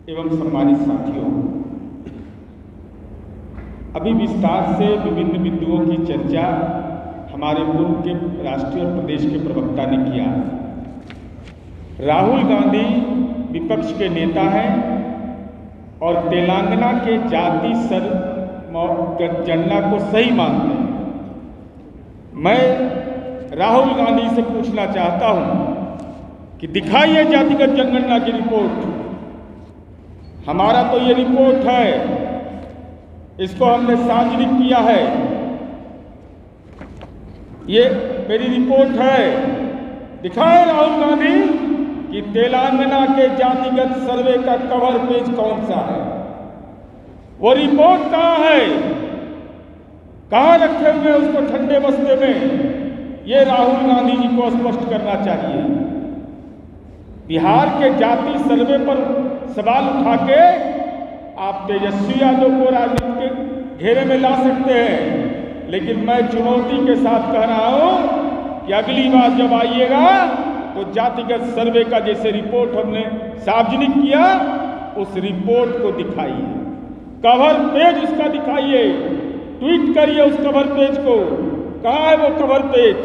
एवं सम्मानित साथियों, अभी विस्तार से विभिन्न बिंदुओं की चर्चा हमारे पूर्व के राष्ट्रीय और प्रदेश के प्रवक्ता ने किया। राहुल गांधी विपक्ष के नेता हैं और तेलंगाना के जाति जनगणना को सही मानते हैं। मैं राहुल गांधी से पूछना चाहता हूं कि दिखाइए जातिगत जनगणना की रिपोर्ट। हमारा तो ये रिपोर्ट है, इसको हमने सार्वजनिक किया है, ये मेरी रिपोर्ट है। दिखाए राहुल गांधी कि तेलंगाना के जातिगत सर्वे का कवर पेज कौन सा है, वो रिपोर्ट कहाँ है, कहाँ रखे हुए उसको ठंडे बस्ते में, ये राहुल गांधी जी को स्पष्ट करना चाहिए। बिहार के जाति सर्वे पर सवाल उठा के आप तेजस्वी यादव को राजनीति के घेरे में ला सकते हैं, लेकिन मैं चुनौती के साथ कह रहा हूं कि अगली बार जब आइएगा तो जातिगत सर्वे का जैसे रिपोर्ट हमने सार्वजनिक किया, उस रिपोर्ट को दिखाइए, कवर पेज उसका दिखाइए, ट्वीट करिए उस कवर पेज को। कहाँ है वो कवर पेज?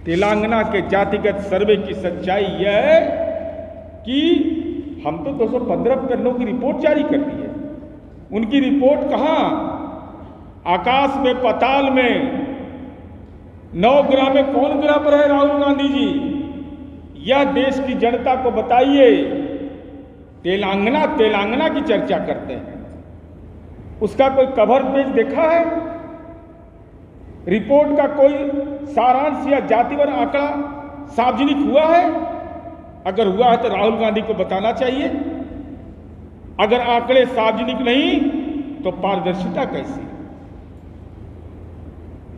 तेलंगाना के जातिगत सर्वे की सच्चाई यह है कि हम तो 215 पन्नों की रिपोर्ट जारी कर दी है। उनकी रिपोर्ट कहाँ? आकाश में, पाताल में, 9 ग्रह में कौन ग्रह पर है राहुल गांधी जी? यह देश की जनता को बताइए। तेलंगाना की चर्चा करते हैं, उसका कोई कवर पेज देखा है? रिपोर्ट का कोई सारांश या जातिवार आंकड़ा सार्वजनिक हुआ है? अगर हुआ है तो राहुल गांधी को बताना चाहिए। अगर आंकड़े सार्वजनिक नहीं तो पारदर्शिता कैसी?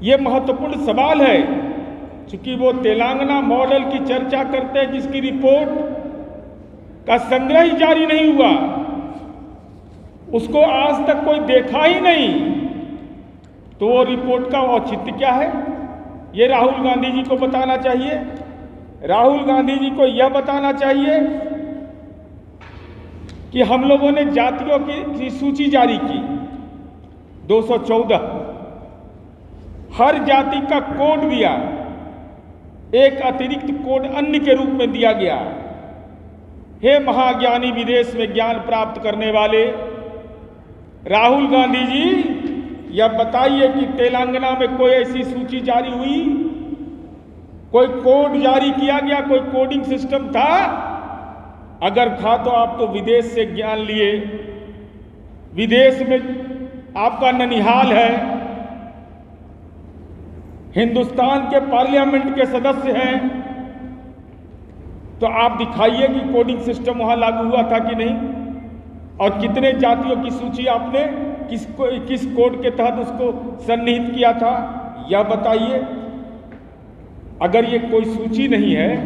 यह महत्वपूर्ण सवाल है, क्योंकि वो तेलंगाना मॉडल की चर्चा करते हैं जिसकी रिपोर्ट का संग्रह ही जारी नहीं हुआ, उसको आज तक कोई देखा ही नहीं, तो वो रिपोर्ट का औचित्य क्या है? ये राहुल गांधी जी को बताना चाहिए। राहुल गांधी जी को यह बताना चाहिए कि हम लोगों ने जातियों की सूची जारी की 214, हर जाति का कोड दिया, एक अतिरिक्त कोड अन्य के रूप में दिया गया। हे महाज्ञानी, विदेश में ज्ञान प्राप्त करने वाले राहुल गांधी जी, यह बताइए कि तेलंगाना में कोई ऐसी सूची जारी हुई, कोई कोड जारी किया गया, कोई कोडिंग सिस्टम था? अगर था तो आप तो विदेश से ज्ञान लिए, विदेश में आपका ननिहाल है, हिंदुस्तान के पार्लियामेंट के सदस्य हैं, तो आप दिखाइए कि कोडिंग सिस्टम वहां लागू हुआ था कि नहीं, और कितने जातियों की सूची आपने किस कोड के तहत उसको सन्निहित किया था, यह बताइए। अगर ये कोई सूची नहीं है,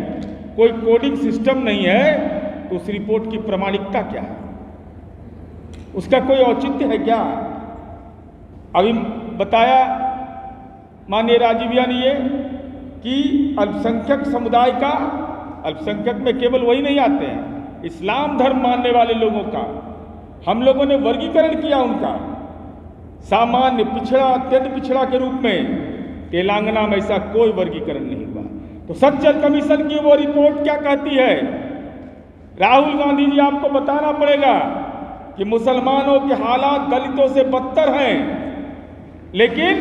कोई कोडिंग सिस्टम नहीं है, तो उस रिपोर्ट की प्रामाणिकता क्या है? उसका कोई औचित्य है क्या? अभी बताया माननीय राजीव ने ये कि अल्पसंख्यक समुदाय का, अल्पसंख्यक में केवल वही नहीं आते हैं, इस्लाम धर्म मानने वाले लोगों का हम लोगों ने वर्गीकरण किया, उनका सामान्य, पिछड़ा, अत्यंत पिछड़ा के रूप में। तेलंगाना में ऐसा कोई वर्गीकरण नहीं हुआ। तो सच्चर कमीशन की वो रिपोर्ट क्या कहती है? राहुल गांधी जी, आपको बताना पड़ेगा कि मुसलमानों के हालात दलितों से बदतर हैं, लेकिन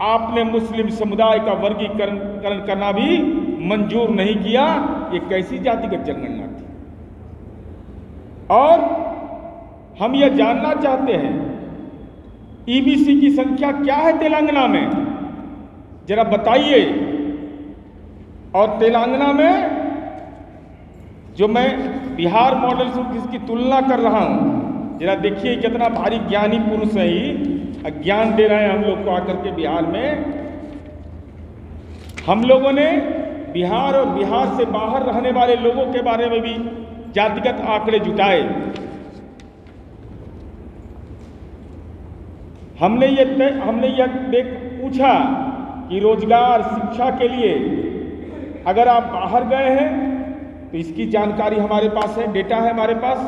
आपने मुस्लिम समुदाय का वर्गीकरण करना भी मंजूर नहीं किया। ये कैसी जातिगत जनगणना थी? और हम यह जानना चाहते हैं, ईबीसी की संख्या क्या है तेलंगाना में, जरा बताइए। और तेलंगाना में जो मैं बिहार मॉडल से जिसकी तुलना कर रहा हूं, जरा देखिए कितना भारी ज्ञानी पुरुष है, ही ज्ञान दे रहे हैं हम लोग को आकर के। बिहार में हम लोगों ने बिहार और बिहार से बाहर रहने वाले लोगों के बारे में भी जातिगत आंकड़े जुटाए। हमने यह पूछा कि रोजगार, शिक्षा के लिए अगर आप बाहर गए हैं तो इसकी जानकारी हमारे पास है, डेटा है हमारे पास।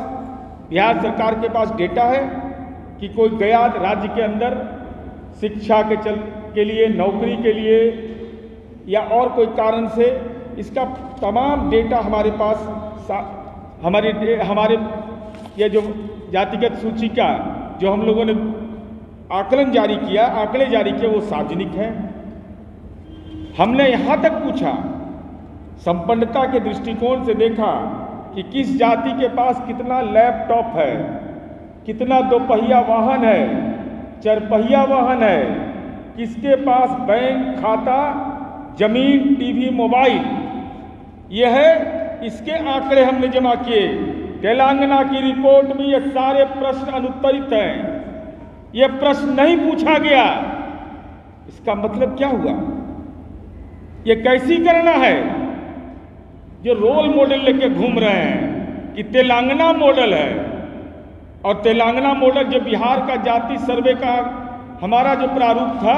बिहार सरकार के पास डेटा है कि कोई गया राज्य के अंदर शिक्षा के लिए, नौकरी के लिए या और कोई कारण से, इसका तमाम डेटा हमारे पास हमारे ये जो जातिगत सूची का जो हम लोगों ने आकलन जारी किया, आंकड़े जारी किए, वो सार्वजनिक है। हमने यहाँ तक पूछा, संपन्नता के दृष्टिकोण से देखा कि किस जाति के पास कितना लैपटॉप है, कितना दोपहिया वाहन है, चरपहिया वाहन है, किसके पास बैंक खाता, जमीन, टीवी, मोबाइल, यह है। इसके आंकड़े हमने जमा किए। तेलंगाना की रिपोर्ट में ये सारे प्रश्न अनुत्तरित हैं। ये प्रश्न नहीं पूछा गया। इसका मतलब क्या हुआ? ये कैसी करना है जो रोल मॉडल लेके घूम रहे हैं कि तेलंगाना मॉडल है, और तेलंगाना मॉडल जो बिहार का जाति सर्वे का हमारा जो प्रारूप था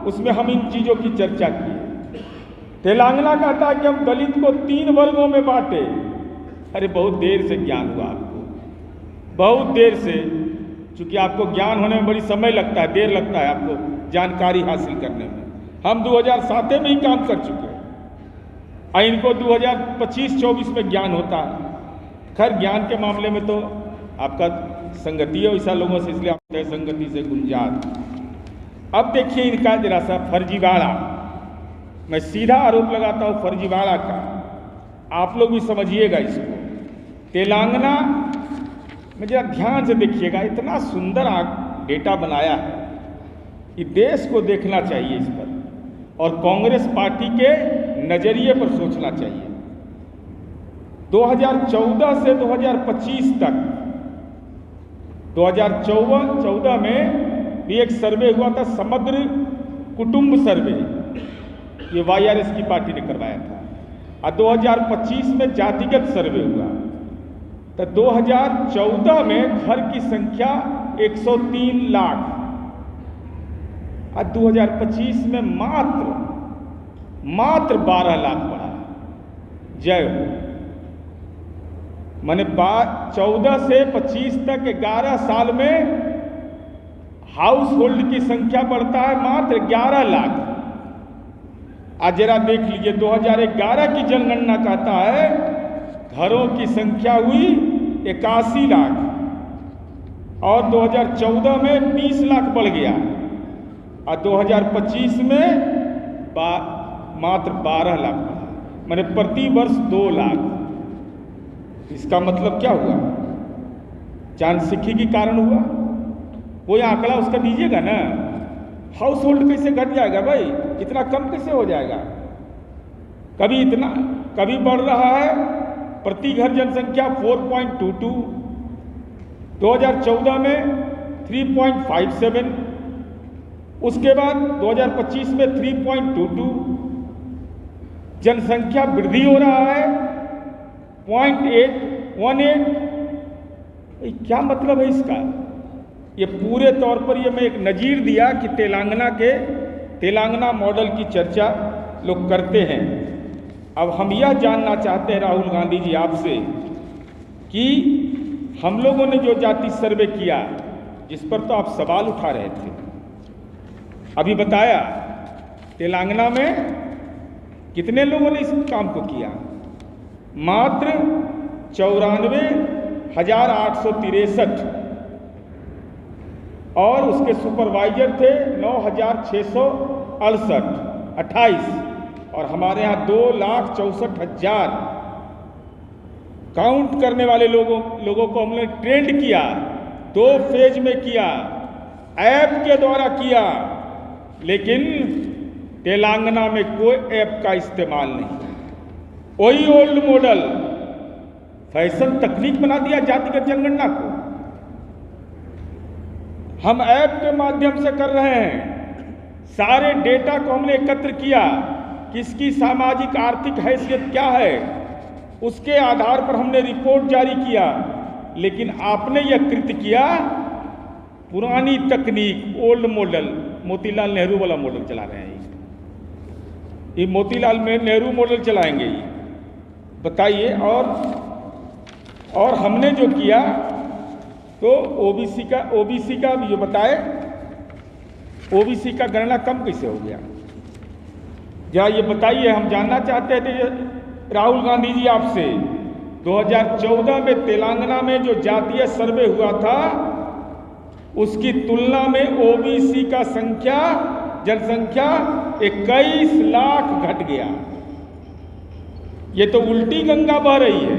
उसमें हम इन चीज़ों की चर्चा की। तेलंगाना कहता है कि हम दलित को 3 वर्गों में बांटे। अरे बहुत देर से ज्ञान हुआ आपको, बहुत देर से, चूंकि आपको ज्ञान होने में बड़ी समय लगता है, देर लगता है आपको जानकारी हासिल करने में। हम 2007 में ही काम कर चुके हैं और इनको 2025-24 में ज्ञान होता है। खैर ज्ञान के मामले में तो आपका संगति है वैसा लोगों से, इसलिए आप संगति से गुंजात। अब देखिए इनका जरा सा फर्जीवाड़ा, मैं सीधा आरोप लगाता हूँ फर्जीवाड़ा का, आप लोग भी समझिएगा इसको। तेलंगाना में जरा ध्यान से देखिएगा, इतना सुंदर डेटा बनाया है कि देश को देखना चाहिए इस पर, और कांग्रेस पार्टी के नजरिए पर सोचना चाहिए। 2014 से 2025 तक, 2014 में भी एक सर्वे हुआ था, समग्र कुटुंब सर्वे, ये YRS की पार्टी ने करवाया था, और 2025 में जातिगत सर्वे हुआ। तो 2014 में घर की संख्या 103 लाख, और 2025 में मात्र 12 लाख बढ़ा। जय हो। माने 14 से 25 तक 11 साल में हाउस होल्ड की संख्या बढ़ता है मात्र 11 लाख। आज जरा देख लीजिए, 2011 की जनगणना कहता है घरों की संख्या हुई 81 लाख, और 2014 में 20 लाख बढ़ गया, और 2025 में मात्र 12 लाख बढ़ा, माने प्रति वर्ष 2 लाख। इसका मतलब क्या हुआ? जनसंख्यिकी कारण हुआ। कोई आंकड़ा उसका दीजिएगा ना, हाउस होल्ड कैसे घट जाएगा भाई, इतना कम कैसे हो जाएगा? कभी इतना, कभी बढ़ रहा है। प्रति घर जनसंख्या 4.22, 2014 में 3.57, उसके बाद 2025 में 3.22। जनसंख्या वृद्धि हो रहा है 0.818। क्या मतलब है इसका? ये पूरे तौर पर ये मैं एक नज़ीर दिया कि तेलंगाना मॉडल की चर्चा लोग करते हैं। अब हम यह जानना चाहते हैं राहुल गांधी जी आपसे कि हम लोगों ने जो जाति सर्वे किया, जिस पर तो आप सवाल उठा रहे थे, अभी बताया तेलंगाना में कितने लोगों ने इस काम को किया? मात्र 94,863, और उसके सुपरवाइजर थे 9,668, और हमारे यहाँ 2,64,000 काउंट करने वाले लोगों को हमने ट्रेंड किया। 2 फेज में किया, ऐप के द्वारा किया, लेकिन तेलंगाना में कोई ऐप का इस्तेमाल नहीं। वही ओल्ड मॉडल फैशन तकनीक बना दिया जातिगत जनगणना को। हम ऐप के माध्यम से कर रहे हैं। सारे डेटा को हमने एकत्र किया, किसकी सामाजिक आर्थिक हैसियत क्या है, उसके आधार पर हमने रिपोर्ट जारी किया। लेकिन आपने यह कृत्य किया पुरानी तकनीक, ओल्ड मॉडल, मोतीलाल नेहरू वाला मॉडल चला रहे हैं। ये मोतीलाल में नेहरू मॉडल चलाएंगे। बताइए। और हमने जो किया तो ओबीसी का जो बताए, ओबीसी का गणना कम कैसे हो गया, जरा ये बताइए। हम जानना चाहते थे राहुल गांधी जी आपसे, 2014 में तेलंगाना में जो जातीय सर्वे हुआ था उसकी तुलना में ओबीसी का जनसंख्या 21 लाख घट गया। ये तो उल्टी गंगा बह रही है,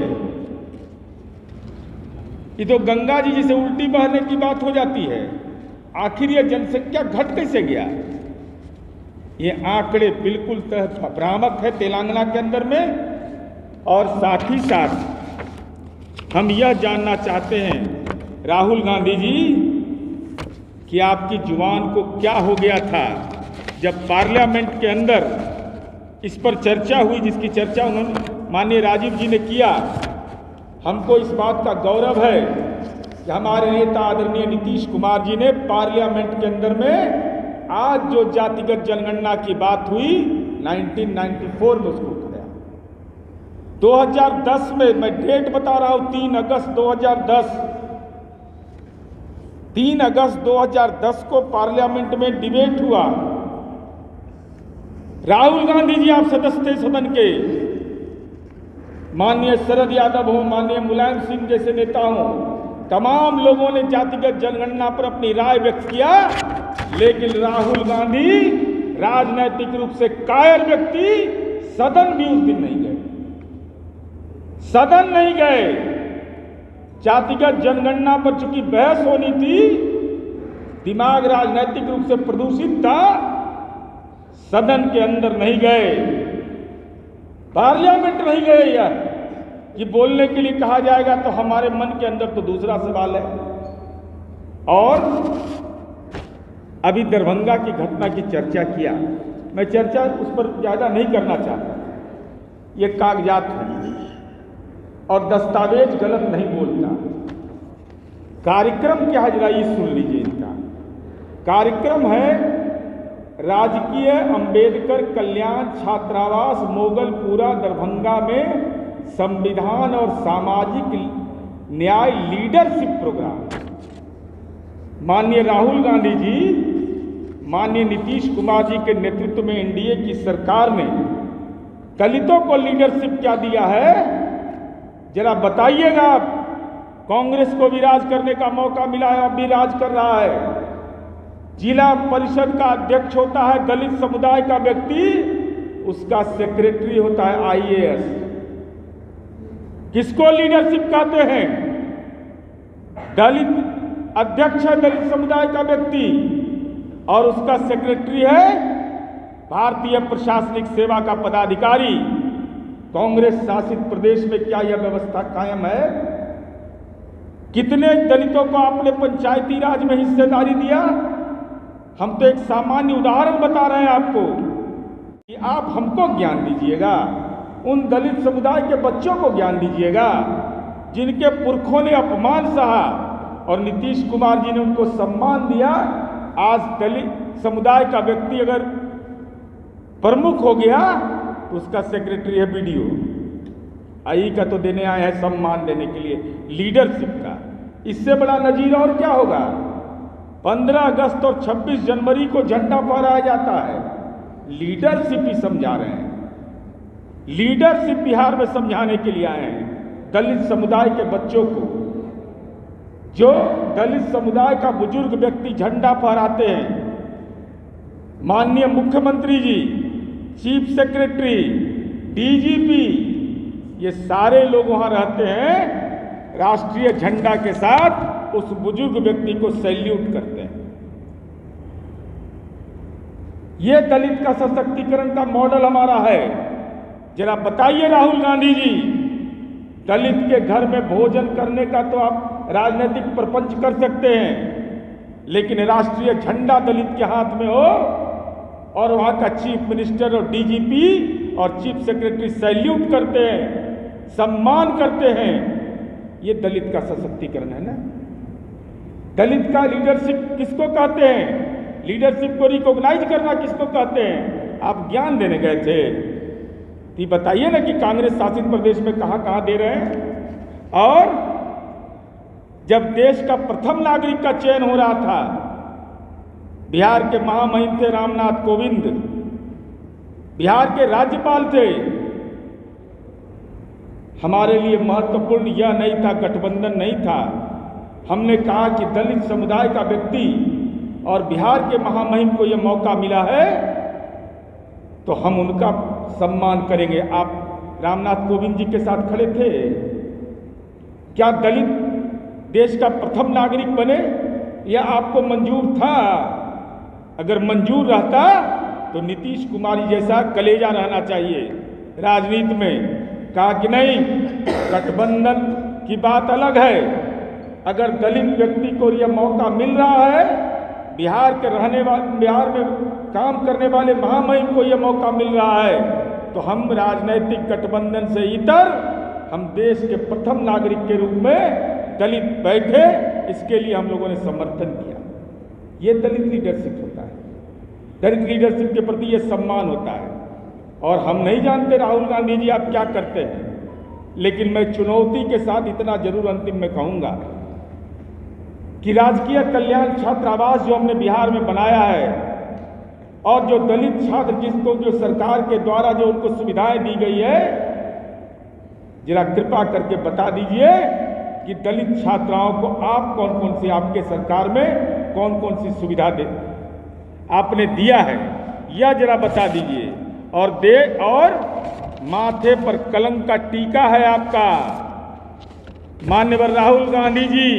ये तो गंगा जी जैसे उल्टी बहने की बात हो जाती है। आखिर ये जनसंख्या घट कैसे गया? ये आंकड़े बिल्कुल भ्रामक है तेलंगाना के अंदर में। और साथ ही साथ हम यह जानना चाहते हैं राहुल गांधी जी कि आपकी जुबान को क्या हो गया था जब पार्लियामेंट के अंदर इस पर चर्चा हुई, जिसकी चर्चा उन्होंने माननीय राजीव जी ने किया। हमको इस बात का गौरव है कि हमारे नेता आदरणीय नीतीश कुमार जी ने पार्लियामेंट के अंदर में आज जो जातिगत जनगणना की बात हुई 1994 में उसको उठाया। 2010 में, मैं डेट बता रहा हूं, 3 अगस्त 2010, 3 अगस्त 2010 को पार्लियामेंट में डिबेट हुआ। राहुल गांधी जी आप सदस्य थे सदन के, माननीय शरद यादव हो, माननीय मुलायम सिंह जैसे नेता हो, तमाम लोगों ने जातिगत जनगणना पर अपनी राय व्यक्त किया। लेकिन राहुल गांधी राजनैतिक रूप से कायर व्यक्ति सदन भी उस दिन नहीं गए, सदन नहीं गए। जातिगत जनगणना पर चूंकि बहस होनी थी, दिमाग राजनैतिक रूप से प्रदूषित था, सदन के अंदर नहीं गए, पार्लियामेंट नहीं गए। यार कि बोलने के लिए कहा जाएगा तो हमारे मन के अंदर तो दूसरा सवाल है। और अभी दरभंगा की घटना की चर्चा किया, मैं चर्चा उस पर ज़्यादा नहीं करना चाहता। ये कागजात है और दस्तावेज गलत नहीं बोलता। कार्यक्रम क्या है जरा ये सुन लीजिए। इनका कार्यक्रम है राजकीय अंबेडकर कल्याण छात्रावास मोगलपुरा दरभंगा में संविधान और सामाजिक न्याय लीडरशिप प्रोग्राम। माननीय राहुल गांधी जी, माननीय नीतीश कुमार जी के नेतृत्व में एनडीए की सरकार ने दलितों को लीडरशिप क्या दिया है, जरा बताइएगा आप। कांग्रेस को भी राज करने का मौका मिला है, अब भी राज कर रहा है। जिला परिषद का अध्यक्ष होता है दलित समुदाय का व्यक्ति, उसका सेक्रेटरी होता है आईएएस। किसको लीडरशिप कहते हैं? दलित अध्यक्ष है दलित समुदाय का व्यक्ति और उसका सेक्रेटरी है भारतीय प्रशासनिक सेवा का पदाधिकारी। कांग्रेस शासित प्रदेश में क्या यह व्यवस्था कायम है? कितने दलितों को आपने पंचायती राज में हिस्सेदारी दिया? हम तो एक सामान्य उदाहरण बता रहे हैं आपको कि आप हमको ज्ञान दीजिएगा, उन दलित समुदाय के बच्चों को ज्ञान दीजिएगा जिनके पुरखों ने अपमान सहा और नीतीश कुमार जी ने उनको सम्मान दिया। आज दलित समुदाय का व्यक्ति अगर प्रमुख हो गया तो उसका सेक्रेटरी है बीडीओ। आई का तो देने आए हैं सम्मान देने के लिए लीडरशिप का। इससे बड़ा नजीर और क्या होगा? 15 अगस्त और 26 जनवरी को झंडा फहराया जाता है, लीडरशिप ही समझा रहे हैं। लीडरशिप बिहार में समझाने के लिए आए हैं दलित समुदाय के बच्चों को। जो दलित समुदाय का बुजुर्ग व्यक्ति झंडा फहराते हैं, माननीय मुख्यमंत्री जी, चीफ सेक्रेटरी, डीजीपी, ये सारे लोग वहां रहते हैं, राष्ट्रीय झंडा के साथ उस बुजुर्ग व्यक्ति को सैल्यूट करते हैं। ये दलित का सशक्तिकरण का मॉडल हमारा है। जरा बताइए राहुल गांधी जी, दलित के घर में भोजन करने का तो आप राजनीतिक प्रपंच कर सकते हैं, लेकिन राष्ट्रीय झंडा दलित के हाथ में हो और वहां का चीफ मिनिस्टर और डीजीपी और चीफ सेक्रेटरी सैल्यूट करते हैं, सम्मान करते हैं, ये दलित का सशक्तिकरण है ना। दलित का लीडरशिप किसको कहते हैं? लीडरशिप को रिकॉग्नाइज करना किसको कहते हैं? आप ज्ञान देने गए थे, तो बताइए ना कि कांग्रेस शासित प्रदेश में कहाँ कहाँ दे रहे हैं। और जब देश का प्रथम नागरिक का चयन हो रहा था, बिहार के महामहिम थे रामनाथ कोविंद, बिहार के राज्यपाल थे, हमारे लिए महत्वपूर्ण यह नहीं था, गठबंधन नहीं था। हमने कहा कि दलित समुदाय का व्यक्ति और बिहार के महामहिम को यह मौका मिला है तो हम उनका सम्मान करेंगे। आप रामनाथ कोविंद जी के साथ खड़े थे। क्या दलित देश का प्रथम नागरिक बने, यह आपको मंजूर था? अगर मंजूर रहता तो नीतीश कुमार जैसा कलेजा रहना चाहिए राजनीति में। कहा कि नहीं, गठबंधन की बात अलग है। अगर दलित व्यक्ति को यह मौका मिल रहा है, बिहार में काम करने वाले महामहिम को यह मौका मिल रहा है, तो हम राजनीतिक गठबंधन से इतर हम देश के प्रथम नागरिक के रूप में दलित बैठे, इसके लिए हम लोगों ने समर्थन किया। ये दलित लीडरशिप होता है। दलित लीडरशिप के प्रति ये सम्मान होता है। और हम नहीं जानते राहुल गांधी जी आप क्या करते हैं, लेकिन मैं चुनौती के साथ इतना जरूर अंतिम में कहूँगा कि राजकीय कल्याण छात्रावास जो हमने बिहार में बनाया है और जो दलित छात्र जिसको जो सरकार के द्वारा जो उनको सुविधाएं दी गई है, जरा कृपा करके बता दीजिए कि दलित छात्राओं को आप कौन कौन सी आपके सरकार में कौन कौन सी सुविधा आपने दिया है, यह जरा बता दीजिए। और माथे पर कलंक का टीका है आपका। माननीय राहुल गांधी जी,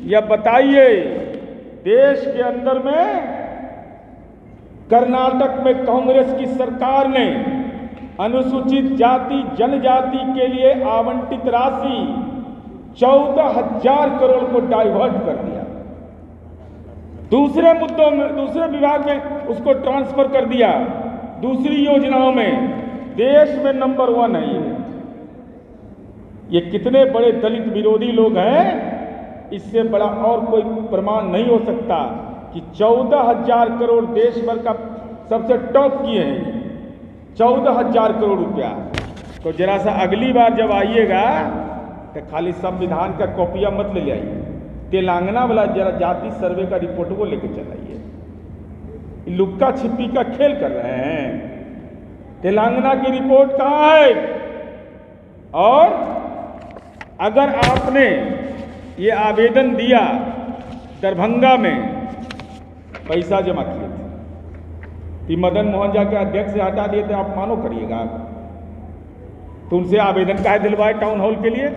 यह बताइए, देश के अंदर में कर्नाटक में कांग्रेस की सरकार ने अनुसूचित जाति जनजाति के लिए आवंटित राशि 14,000 करोड़ को डाइवर्ट कर दिया। दूसरे मुद्दों में, दूसरे विभाग में उसको ट्रांसफर कर दिया। दूसरी योजनाओं में देश में नंबर 1 है ये कितने बड़े दलित विरोधी लोग हैं, इससे बड़ा और कोई प्रमाण नहीं हो सकता कि 14,000 करोड़ देश भर का सबसे टॉप किए हैं, 14,000 करोड़ रुपया। तो जरा सा अगली बार जब आइएगा तो खाली संविधान का कॉपियां मत ले आइए, तेलंगाना वाला जरा जाति सर्वे का रिपोर्ट को लेकर चलाइए। लुक्का छिपी का खेल कर रहे हैं। तेलंगाना की रिपोर्ट कहाँ है? और अगर आपने ये आवेदन दिया दरभंगा में, पैसा जमा किए थे कि मदन मोहन झा के अध्यक्ष से हटा दिए थे, आप मानो करिएगा। तो उनसे आवेदन काहे दिलवाए टाउन हॉल के लिए?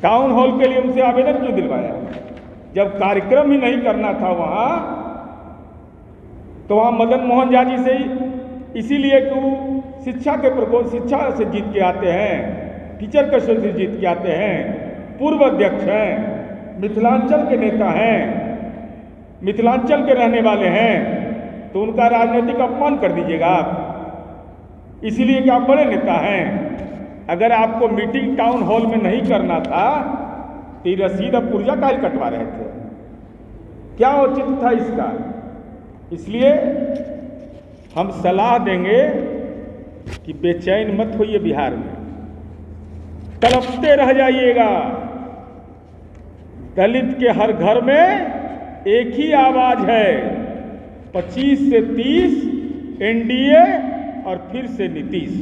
टाउन हॉल के लिए उनसे आवेदन क्यों दिलवाया? जब कार्यक्रम ही नहीं करना था वहाँ, तो वहाँ मदन मोहन झा जी से इसीलिए कि वो शिक्षा से जीत के आते हैं, टीचर कौशल से जीत के आते हैं, पूर्व अध्यक्ष हैं, मिथिलांचल के नेता हैं, मिथिलांचल के रहने वाले हैं, तो उनका राजनीतिक अपमान कर दीजिएगा आप, इसीलिए कि आप बड़े नेता हैं। अगर आपको मीटिंग टाउन हॉल में नहीं करना था तो ये रसीद अब पुर्जा काहे कटवा रहे थे? क्या औचित्य था इसका? इसलिए हम सलाह देंगे कि बेचैन मत होइए, बिहार में तड़पते रह जाइएगा। दलित के हर घर में एक ही आवाज है, 25 से 30 एनडीए और फिर से नीतीश।